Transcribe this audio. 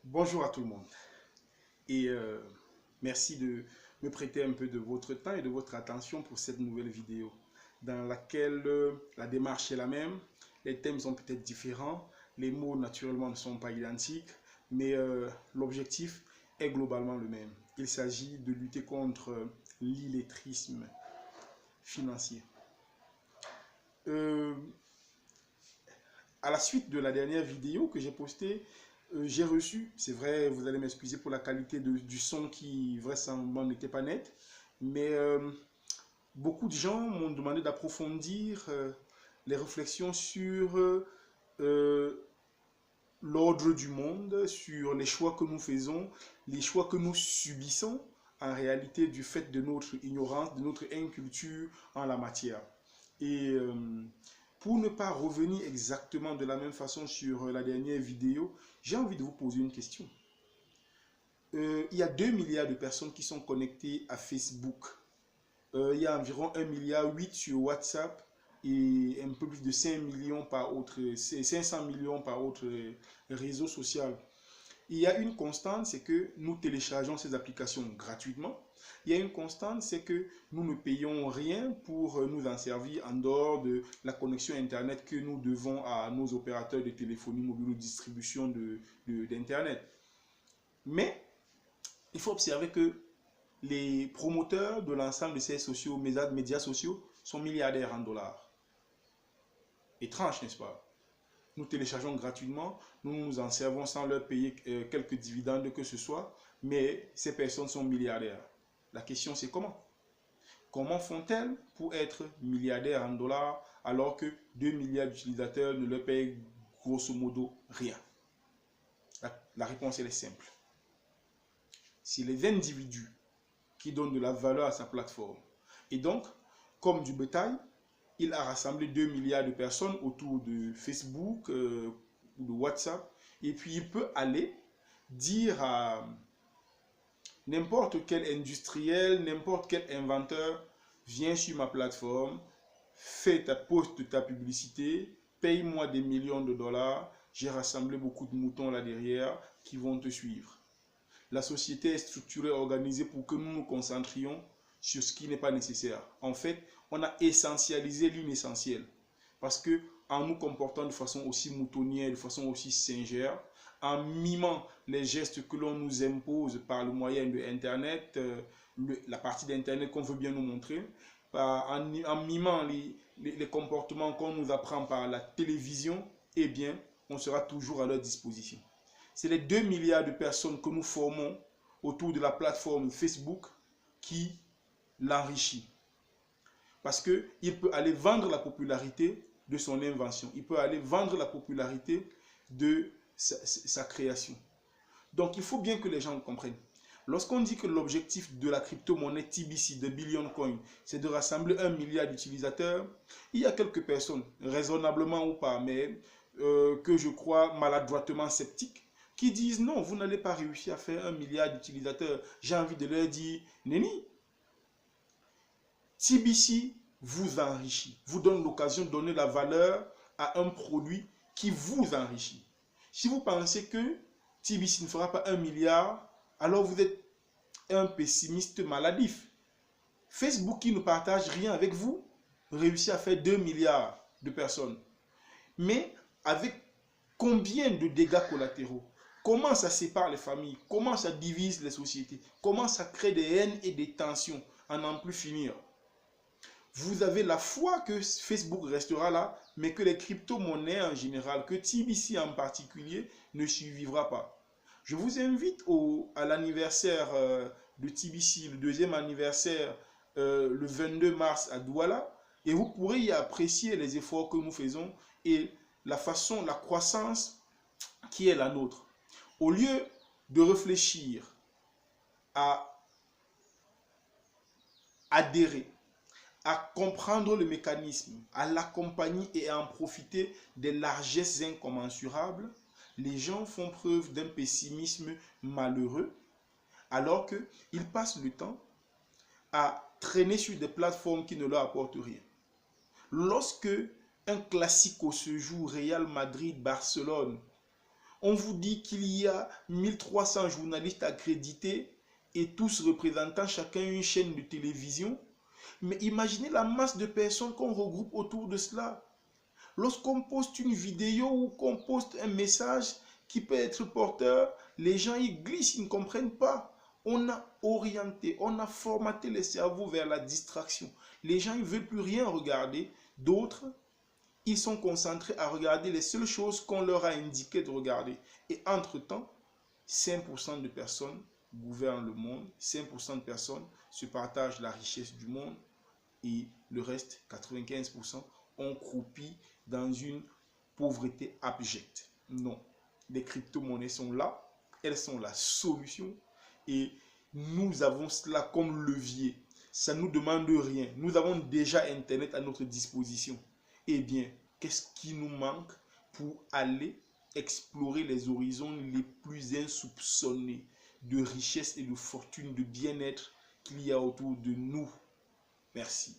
Bonjour à tout le monde et merci de me prêter un peu de votre temps et de votre attention pour cette nouvelle vidéo dans laquelle la démarche est la même, les thèmes sont peut-être différents, les mots naturellement ne sont pas identiques, mais l'objectif est globalement le même. Il s'agit de lutter contre l'illettrisme financier. Euh, à la suite de la dernière vidéo que j'ai postée, j'ai reçu, c'est vrai, vous allez m'excuser pour la qualité du son qui vraisemblablement n'était pas net, mais beaucoup de gens m'ont demandé d'approfondir les réflexions sur l'ordre du monde, sur les choix que nous faisons, les choix que nous subissons en réalité du fait de notre ignorance, de notre inculture en la matière. Et pour ne pas revenir exactement de la même façon sur la dernière vidéo, j'ai envie de vous poser une question. Il y a 2 milliards de personnes qui sont connectées à Facebook. Il y a environ 1,8 milliard sur WhatsApp et un peu plus de 5 millions par autre, 500 millions par autre réseau social. Il y a une constante, c'est que nous téléchargeons ces applications gratuitement. Il y a une constante, c'est que nous ne payons rien pour nous en servir en dehors de la connexion Internet que nous devons à nos opérateurs de téléphonie mobile ou de distribution d'Internet. Mais il faut observer que les promoteurs de l'ensemble de ces médias sociaux sont milliardaires en dollars. Étrange, n'est-ce pas? Nous téléchargeons gratuitement, nous nous en servons sans leur payer quelques dividendes que ce soit, mais ces personnes sont milliardaires. La question c'est comment? Comment font-elles pour être milliardaires en dollars alors que 2 milliards d'utilisateurs ne leur payent grosso modo rien? La réponse elle est simple. C'est les individus qui donnent de la valeur à sa plateforme. Et donc, comme du bétail, il a rassemblé 2 milliards de personnes autour de Facebook ou de WhatsApp. Et puis, il peut aller dire à n'importe quel industriel, n'importe quel inventeur, viens sur ma plateforme, poste ta publicité, paye-moi des millions de dollars, j'ai rassemblé beaucoup de moutons là derrière qui vont te suivre. La société est structurée, organisée pour que nous nous concentrions sur ce qui n'est pas nécessaire. En fait, on a essentialisé l'inessentiel. Parce que en nous comportant de façon aussi moutonnière, de façon aussi singère, en mimant les gestes que l'on nous impose par le moyen de Internet, la partie d'Internet qu'on veut bien nous montrer, en mimant les comportements qu'on nous apprend par la télévision, eh bien, on sera toujours à leur disposition. C'est les 2 milliards de personnes que nous formons autour de la plateforme Facebook qui l'enrichit. Parce qu'il peut aller vendre la popularité de son invention. Il peut aller vendre la popularité de sa création. Donc il faut bien que les gens comprennent. Lorsqu'on dit que l'objectif de la crypto-monnaie TBC, de Billion Coin, c'est de rassembler 1 milliard d'utilisateurs, il y a quelques personnes, raisonnablement ou pas, mais que je crois maladroitement sceptiques, qui disent non, vous n'allez pas réussir à faire 1 milliard d'utilisateurs. J'ai envie de leur dire, nenni, TBC vous enrichit, vous donne l'occasion de donner la valeur à un produit qui vous enrichit. Si vous pensez que TBC ne fera pas 1 milliard, alors vous êtes un pessimiste maladif. Facebook qui ne partage rien avec vous réussit à faire 2 milliards de personnes. Mais avec combien de dégâts collatéraux? Comment ça sépare les familles? Comment ça divise les sociétés? Comment ça crée des haines et des tensions à n'en plus finir? Vous avez la foi que Facebook restera là, mais que les crypto-monnaies en général, que TBC en particulier, ne survivra pas. Je vous invite à l'anniversaire de TBC, le deuxième anniversaire, le 22 mars à Douala, et vous pourrez y apprécier les efforts que nous faisons et la façon, la croissance qui est la nôtre. Au lieu de réfléchir à adhérer, à comprendre le mécanisme, à l'accompagner et à en profiter des largesses incommensurables, les gens font preuve d'un pessimisme malheureux, alors qu'ils passent le temps à traîner sur des plateformes qui ne leur apportent rien. Lorsque un classico se joue, Real Madrid-Barcelone, On vous dit qu'il y a 1300 journalistes accrédités et tous représentant chacun une chaîne de télévision. Mais imaginez la masse de personnes qu'on regroupe autour de cela. Lorsqu'on poste une vidéo ou qu'on poste un message qui peut être porteur, les gens y glissent, ils ne comprennent pas. On a orienté, on a formaté les cerveaux vers la distraction. Les gens ne veulent plus rien regarder. D'autres, ils sont concentrés à regarder les seules choses qu'on leur a indiqué de regarder. Et entre-temps, 5% de personnes gouvernent le monde, 5% de personnes se partagent la richesse du monde et le reste, 95%, ont croupi dans une pauvreté abjecte. Non, les crypto-monnaies sont là, elles sont la solution et nous avons cela comme levier. Ça ne nous demande rien. Nous avons déjà Internet à notre disposition. Eh bien, qu'est-ce qui nous manque pour aller explorer les horizons les plus insoupçonnés de richesse et de fortune, de bien-être qu'il y a autour de nous? Merci.